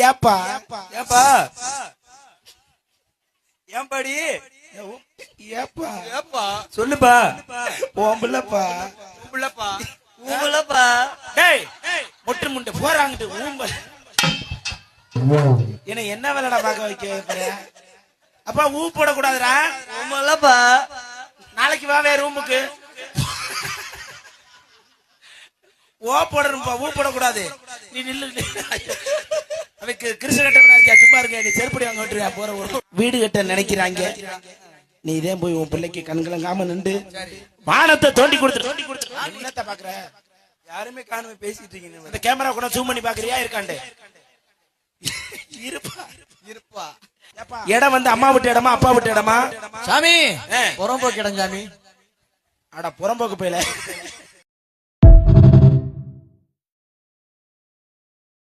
ஏப்பா ஏப்பா ஏன்பாடி ஏப்பா ஏப்பா சொல்லுப்பா ஓம்பலப்பா ஊம்பலப்பா ஊம்பலப்பா டேய் முட்டு முண்டு போறாங்கட்டு ஊம்பல் என்ன வேலைடா பார்க்க வைக்க அப்பா ஊ போடக்கூடாதுடா ஊம்பலப்பா நாளைக்கு வா வேற ரூமுக்கு ஓ போடணும்பா ஊ போடக்கூடாது நீ நில்லு அதுக்கு கிருஷ்ண கட்டவனா இருக்கியா சும்மா இருக்க நீ செருப்படி வாங்க விட்டுருயா போற ஒரு வீடு கட்ட நினைக்கிறாங்க நீ இதே போய் உன் பிள்ளைக்கு கண்கலங்காம நின்று வானத்தை தோண்டி கொடுத்துரு என்னத்த பாக்குற யாருமே காணுமே பேசிட்டு இருக்கீங்க இந்த கேமரா கூட ஜூம் பண்ணி பாக்குறியா இருக்காண்டு இருப்பா இருப்பா இடம் வந்து அம்மா விட்டு இடமா அப்பா விட்டு இடமா சாமி புறம்போக்கு இடம் சாமி அட புறம்போக்கு போயில